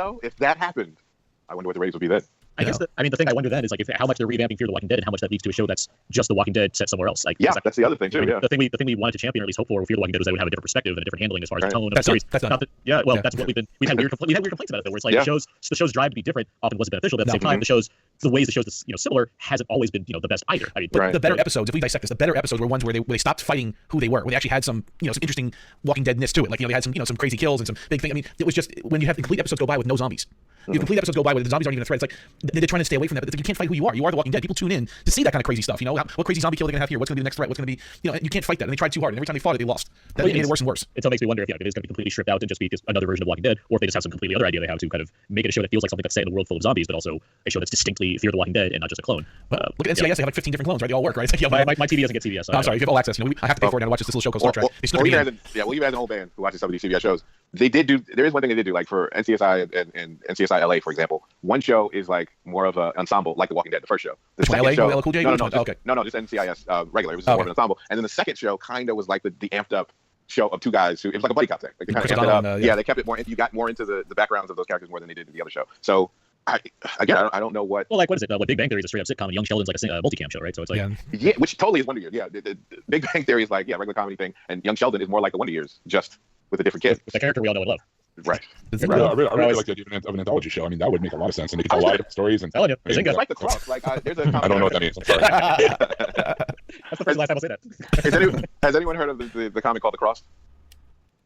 I wonder what the ratings would be then. I guess the thing I wonder then is like how much they're revamping Fear the Walking Dead and how much that leads to a show that's just The Walking Dead set somewhere else. Like Yeah, that's the other thing too. Yeah. The thing we wanted to champion or at least hope for with Fear the Walking Dead was that it would have a different perspective and a different handling as far as the tone of the series. That's not. That's what we've had weird complaints about it though, where it's like the show's drive to be different often wasn't beneficial, but at the same time the ways the show's similar hasn't always been the best either. I mean, The better episodes, if we dissect this, the better episodes were ones where they stopped fighting who they were, where they actually had some some interesting Walking Deadness to it. Like they had some crazy kills and some big thing. I mean, it was just when you have complete episodes go by with no zombies. You have complete episodes go by where the zombies aren't even a threat. It's like they're trying to stay away from that. But it's like you can't fight who you are. You are the Walking Dead. People tune in to see that kind of crazy stuff. What crazy zombie kill they're gonna have here? What's gonna be the next threat? What's gonna be? You can't fight that. And they tried too hard. And every time they fought it, they lost. That made it worse and worse. It makes me wonder if it is going to be completely stripped out and just be just another version of Walking Dead, or if they just have some completely other idea they have to kind of make it a show that feels like something that's set in a world full of zombies, but also a show that's distinctly Fear the Walking Dead and not just a clone. Look at NCIS. They have like 15 different clones, right? They all work, right? It's like, My TV doesn't get CBS. So I'm sorry. You have all access. I have to pay for it and watch this little show called Star Trek. Even as an old man who watches some of these CBS shows, there is one thing they did do, like for NCSI and NCSI LA, for example. One show is like more of an ensemble, like The Walking Dead, the first show. The second show, LL Cool J? no, Okay. just NCIS regular. It was just more of an ensemble. And then the second show kind of was like the amped up show of two guys it was like a buddy cop thing. Like they kind of Chris amped it up. O'Donnell, They kept it more. You got more into the backgrounds of those characters more than they did in the other show. So I don't know what. Well, like what is it? What Big Bang Theory is a straight up sitcom, and Young Sheldon's like a multicam show, right? So it's like Yeah, which totally is Wonder Years. Yeah, the Big Bang Theory is like regular comedy thing, and Young Sheldon is more like the Wonder Years, just with a different kid. the character we all know and love. Right. It's I really like the idea of an anthology show. I mean, that would make a lot of sense, and they could tell a lot of different stories. And Telling you, I mean, Bazinga. It's like the cross. Like there's a. I don't know what that means. I'm sorry. That's the first and last time I'll say that. Has anyone heard of the comic called The Cross?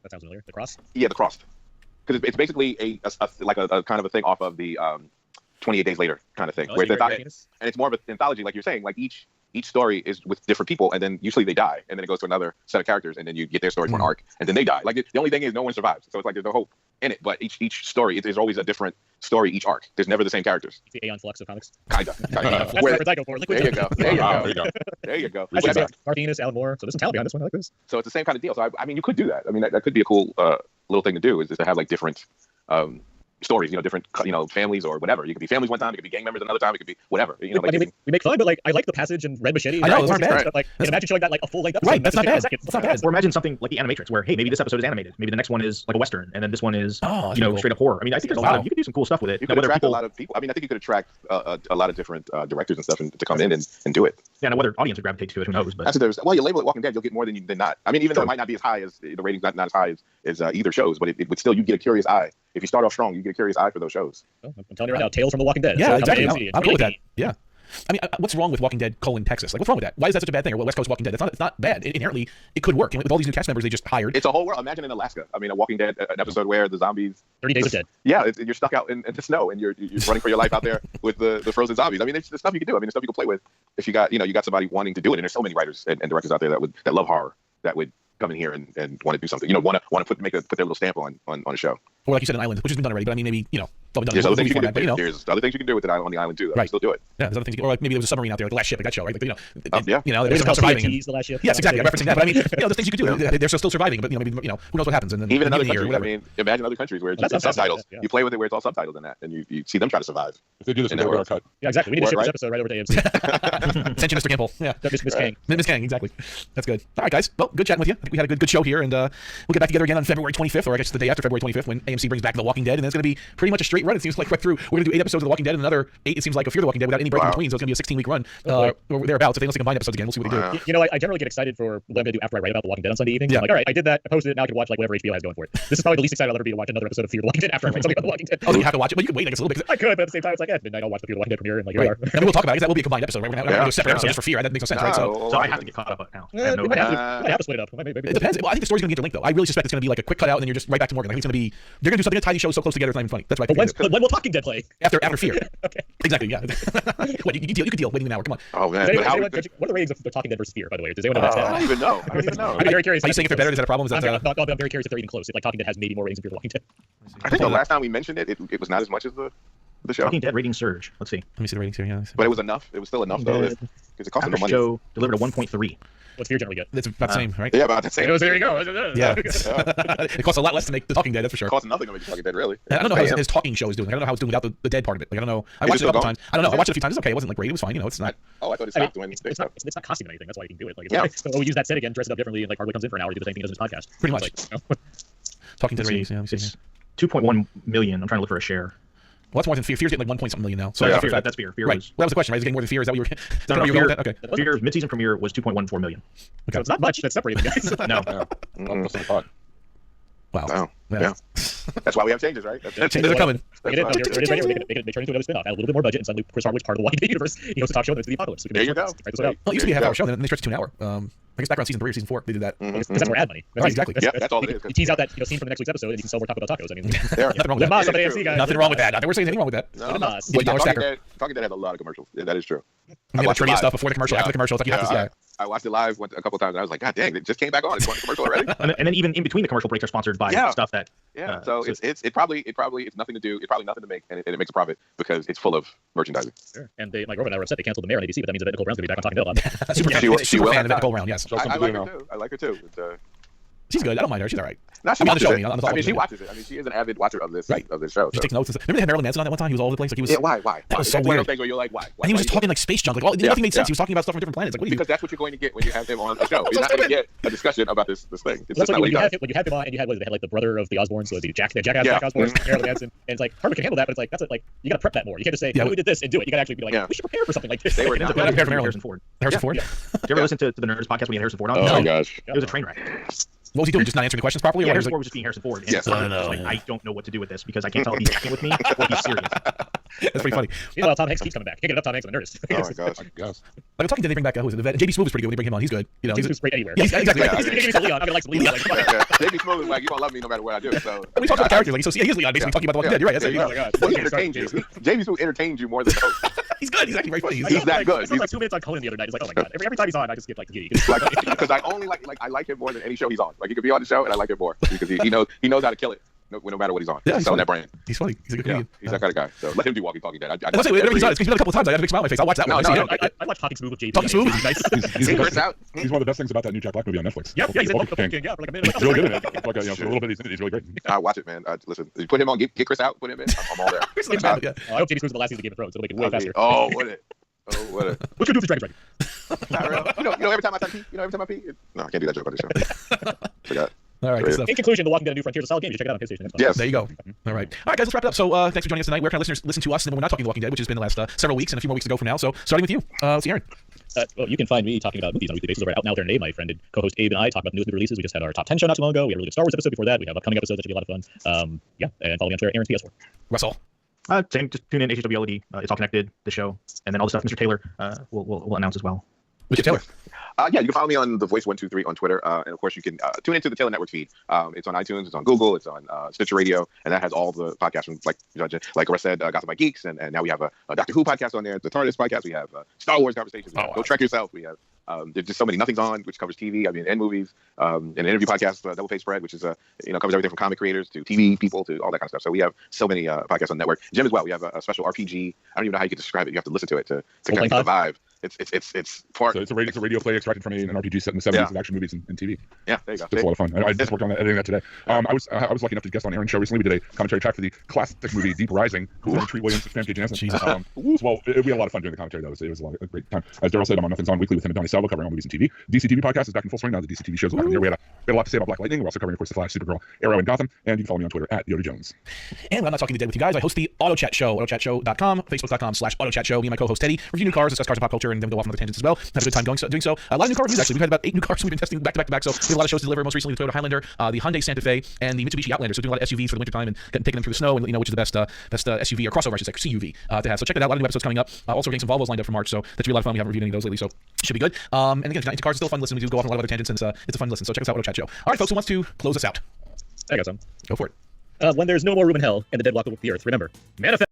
That sounds familiar. The Cross. Yeah, The Crossed. Because it's basically a kind of a thing off of the 28 Days Later kind of thing, where and it's more of an anthology, like you're saying. Like each story is with different people, and then usually they die, and then it goes to another set of characters, and then you get their story for an arc, and then they die. Like the only thing is no one survives, so it's like there's no hope in it. But each story, there's always a different story each arc. There's never the same characters. It's the Aeon Flux of comics. Kind of. That's the reference I go for. There you go. There you go. Garth Ennis, Alan Moore. So there's some talent behind this one. I like this. So it's the same kind of deal. So I mean, you could do that. I mean, that could be a cool little thing to do, is just to have like different stories, different families or whatever. You could be families one time, it could be gang members another time, it could be whatever. I mean, we make fun, but like I like the Passage and Red Machete. I know, those aren't bad. But, like, imagine showing that like a full length episode. Right, that's not bad. That's not bad. Or imagine something like the Animatrix, where hey, maybe this episode is animated, maybe the next one is like a western, and then this one is cool. straight up horror. I mean, I think there's a lot of you could do some cool stuff with it. You could attract a lot of people. I mean, I think you could attract a lot of different directors and stuff to come in and do it. Yeah, now whether audience would gravitate to it, who knows? But you label it Walking Dead, you'll get more than not. I mean, even though it might not be as high as the ratings, not as high as either shows, but it would still, you get a curious eye. If you start off strong, you get a curious eye for those shows. I'm telling you right now, Tales from the Walking Dead. Yeah, So exactly. I'm cool with that. Yeah. I mean, what's wrong with Walking Dead Texas? Like, what's wrong with that? Why is that such a bad thing? Or West Coast Walking Dead? It's not bad. Inherently, it could work. And with all these new cast members they just hired. It's a whole world. Imagine in Alaska. I mean, a Walking Dead, an episode where the zombies. 30 Days of Dead. Yeah, you're stuck out in the snow and you're running for your life out there with the frozen zombies. I mean, there's stuff you can do. I mean, there's stuff you can play with if you got somebody wanting to do it. And there's so many writers and directors out there that love horror that would come in here and want to do something. Want to put their little stamp on a show. Or like you said, an island, which has been done already. But I mean, maybe there's other things you can do. There's other things you can do with it on the island too. Right. Still do it. Yeah, there's other things. Or like maybe there was a submarine out there, like the Last Ship, like that show, right? Like, yeah. They're still surviving. The Last Ship. Yes, exactly. I'm referencing that. But I mean, there's things you could do. They're still surviving, but maybe who knows what happens. And then even in other countries, I mean, imagine other countries where it's just subtitles. You play with it where it's all subtitles in that, and you see them try to survive. If they do this in the cut. Yeah, exactly. We need to ship this episode right over to AMC. Attention, Mr. Gimple. Yeah. Miss Kang. Miss Kang, exactly. That's good. All right, guys. Well, good chatting with you. I think we had a good show here, and we'll get back together again on February 25th, or I guess the day after February 25th, when AMC brings back The Walking Dead, and it's going to be pretty much a straight run. It seems like right through. We're going to do 8 episodes of The Walking Dead, and another 8. It seems like of Fear the Walking Dead without any break in between. So it's going to be a 16-week run, or thereabouts. If they don't combine episodes again, we'll see what they do. You know, I generally get excited for what I'm going to do after I write about The Walking Dead on Sunday evening. Yeah. I'm like, all right, I did that, I posted it, now I can watch like whatever HBO has going for it. This is probably the least excited I'll ever be to watch another episode of Fear the Walking Dead after I write something about The Walking Dead. Oh, so you have to watch it, but you can wait, I guess, a little bit. I could, but at the same time, it's like, at midnight, I'll watch the Fear the Walking Dead premiere, and like, Right. here we are. And we'll talk about it, because that will be a combined episode, right? We're going to do a separate episode just for Fear. That makes no sense, right? So I have to get caught up now. I have no We might have to split it up. Maybe. It depends. Well, I think the story's going to get interlinked, though. I really suspect it's going to be like a quick cutout, and then you're just right back to Morgan. I think it's going to be they're going to do something to tie these shows so close together it's not even funny. That's what I think. But when will Talking Dead play? After Fear. Okay. Exactly. Yeah. What you could deal waiting an hour. Come on. Oh man, What are the ratings of The Talking Dead versus Fear, by the way? Does anyone know that? I don't even know. I'm very curious. Are you saying if they're better? Is that a problem? Is that I'm very curious if they're even close. If like Talking Dead has maybe more ratings than Fear the Walking Dead. I think the last time we mentioned it was not as much as the show. Talking Dead rating surge. Let's see. Let me see the ratings here. Yeah. But it was enough. It was still enough though, because it cost them no Average money. show delivered a 1.3. What's Fear generally get? It's about the same, right? Yeah, about the same. There you go. Yeah. It costs a lot less to make The Talking Dead, that's for sure. It costs nothing to make Talking Dead, really. And I don't know how his talking show is doing. I don't know how it's doing without the dead part of it. Like I don't know. I watched it a couple times. I don't know. I watched it a few times. It's okay. It wasn't like great. It was fine. It's not. Oh, I thought it I mean, stopped when it's not costing them anything. That's why you can do it. Like, Yeah. So we use that set again, dress it up differently, and like Hardwick comes in for an hour to do the same thing as his podcast. Pretty much. Like, Talking Dead Let's ratings. see. Yeah, let me see It's here. 2.1 million. I'm trying to look for a share. Well, that's more than Fear. Fear's getting like 1 point something million now. So Yeah, yeah, Fear, that's Fear. Fear right. was. Well, that was the question, right? Is it getting more than Fear? Is that what you were? No, you were going with that? Okay. Fear's mid-season premiere was 2.14 million. So it's not much that's separating the guys. No. Almost in the pot. Wow. Wow. Yeah. That's why we have changes, right? Changes are coming. Look at it. It is right here. They turn into another spin-off. Add a little bit more budget, and suddenly Chris Hardwick's part of the Walking Dead universe. He hosts a talk show, and it's the apocalypse. There you go. Right this one out. Well, it used to be a half-hour show, then they stretched it to an hour. I guess back around season 3 or season 4, they did that. Because that's more ad money. Right, exactly. Yeah, that's all it is. You tease out that scene from the next week's episode, and you can sell more Taco Bell tacos. I mean, Nothing wrong with the that. Moss of Yeah, AMC, true. guys. Nothing wrong with that. Not that we're saying anything wrong with that. No, Get a no. Moss. Get a dollar Talking stacker. Dead had a lot of commercials. Yeah, that is true. You get the trivia stuff before the commercial, after the commercial. It's like you have to see that. I watched it live a couple times, and I was like, God dang, it just came back on. It's going to commercial already. And then even in between the commercial breaks are sponsored by stuff that. Yeah, so it's probably it's nothing to do. It's probably nothing to make, and it makes a profit because it's full of merchandising. Sure. And my girlfriend and I were upset they canceled the mayor on ABC, but that means that Nicole Brown's gonna be back on Talking Dead. She will fan have of that. Nicole Brown, yes. I like her too. I like her too. But, She's good. I don't mind her. She's all right. she I mean, on the show, watches it. on the I mean, she talk. watches it. I mean, she is an avid watcher of this Right. of this show. She So. takes notes. Remember they had Marilyn Manson on that one time? He was all over the place. Like he was. Yeah, why? That was so That's one of weird. those things where you're like, why? And he was just talking like space junk. Like, well, nothing made sense. He was talking about stuff from different planets. Like, what are you? Because that's what you're going to get when you have him on a show. You're not going to get a discussion about this thing. It's That's just not what what he does. you had him on, and you had they had like the brother of the Osbournes, so the Jack Osbourne, Marilyn Manson, and it's like Hardwick can handle that, but it's like you got to prep that more. You can't just say, we did this and do it. You got to actually be like, we should prepare for something like this. They were It ends not up prepared for being Maryland. Harrison Ford. Harrison Ford? Did you ever listen to the Nerds podcast when you had Harrison Ford on? Oh No. my gosh. It was a train wreck. What was he doing? Just not answering the questions properly? Yeah, Or was Harrison he Ford was just being Harrison Ford. And Yes. I was like, I don't know what to do with this because I can't tell if he's acting with me or he's serious. That's pretty funny. Meanwhile, Tom Hanks keeps coming back. Can't get enough Tom Hanks on the Nerdist. Oh my gosh. Yes. Like I'm talking to they bring back who is it? The vet. JB Smoove is pretty good when they bring him on. He's good. You know, He's great anywhere. Yeah, exactly. Yeah, He's gonna give me some Leon. I'm gonna like some Leon. JB Smoove is like, you don't love me no matter what I do. So And we talk about the character. Like, so he is Leon, basically talking about The Walking Dead. You're right. That's Yeah, it. Oh my god. Well, he entertains you. JB Smoove entertains you more than most. He's good. He's actually very funny. He's that good. I saw like 2 minutes on Conan the other night. It's like, oh my god. Every time he's on, I just skip like giddy. Because I only I like him more than any show he's on. Like he could be on the show and I like him more because he knows how to kill it. no matter what he's on. Yeah, He's selling that brand. He's funny. He's a good Yeah, comedian. he's that kind of guy. So let him do Walking Talking Dead. Let's say whenever he's on, it's been a couple of times. I had a big smile on my face. I'll watch that one. No, I've seen no, it. I watched Talking Smooth with JP. Talking Smooth? He's nice. He's, See, Chris out. he's one of the best things about that new Jack Black movie on Netflix. Yeah, he's in Bulk the King. King. Yeah, for like a minute. He's really good at it. It's like, for a little bit, he's really great. Watch it, man. Listen, you put him on. Get Chris out. Put him in. I'm all there. Chris is not bad, yeah. I hope JP Smooth's the last season of Game of Thrones. It'll make it way faster. Oh, what it? Oh, what it? What's your do with the Dragon's Dragon? Not real. Every time I pee, every time I pee. No, I can't do that joke on this show. Forgot. All right, good stuff. In conclusion, The Walking Dead: A New Frontier is a solid game. You check it out on his station. Yes. There you go. All right, guys, let's wrap it up. So, thanks for joining us tonight. Where can our listeners listen to us when we're not talking The Walking Dead, which has been the last several weeks and a few more weeks to go from now. So, starting with you, let's see, Aaron. Well, you can find me talking about movies on a weekly basis over at Out Now There Today. My friend and co-host Abe and I talk about the newest movie releases. We just had our top 10 show not too long ago. We had a really good Star Wars episode before that. We have upcoming episodes that should be a lot of fun. Yeah, and follow me on Twitter, Aaron's PS4. Russell. Same. Just tune in HWLED. It's all connected. The show, and then all the stuff Mr. Taylor will announce as well. Mr. Taylor. Yeah, you can follow me on The Voice 123 on Twitter, and of course you can tune into the Taylor Network feed. It's on iTunes, it's on Google, it's on Stitcher Radio, and that has all the podcasts from like Russ said, Gotham by Geeks, and now we have a Doctor Who podcast on there, the TARDIS podcast, we have Star Wars conversations, we have Go Trek Yourself, we have there's just so many. Nothing's On, which covers TV, and movies, an interview podcast, Double Page Spread, which is covers everything from comic creators to TV people to all that kind of stuff. So we have so many podcasts on the network. Jim as well. We have a special RPG. I don't even know how you can describe it. You have to listen to it to kind of get the vibe. It's part. So it's a radio play extracted from an RPG set in the 70s of action movies and TV. Yeah, there you go. It's a lot of fun. I just worked on editing that today. I was lucky enough to guest on Aaron's show recently. We did a commentary track for the classic movie Deep Rising, starring Treat Williams and Sam K. Jansen. Well, we had a lot of fun doing the commentary though. It was a great time. As Daryl said, I'm on Nothing's On weekly with him and Donnie Salvo covering all movies and TV. DC TV podcast is back in full swing now. The DC TV shows are back on here. We had a lot to say about Black Lightning. We're also covering, of course, The Flash, Supergirl, Arrow, and Gotham. And you can follow me on Twitter at Yoda Jones. And when I'm not talking to Dead with you guys, I host the Auto Chat Show, autochatshow.com, facebook.com/Auto Chat Show. Me and my co-host Teddy review new cars, discuss cars and pop culture, and then go off on other tangents as well. Have a good time doing so. A lot of new car reviews actually. We've had about 8 new cars we've been testing back to back. So we have a lot of shows to deliver. Most recently, the Toyota Highlander, the Hyundai Santa Fe, and the Mitsubishi Outlander. So we're doing a lot of SUVs for the wintertime and taking them through the snow, and which is the best SUV or crossover, I should say, CUV to have. So check that out. A lot of new episodes coming up. Also, we're getting some Volvos lined up for March, so that should be a lot of fun. We haven't reviewed any of those lately, so should be good. And again, if you're not into cars, it's still a fun listen. We do go off on a lot of other tangents, and it's a fun listen. So check us out, Auto Chat Show. All right, folks, who wants to close us out? I got some. Go for it. When there's no more room in hell and the dead walk the earth, remember, manifest.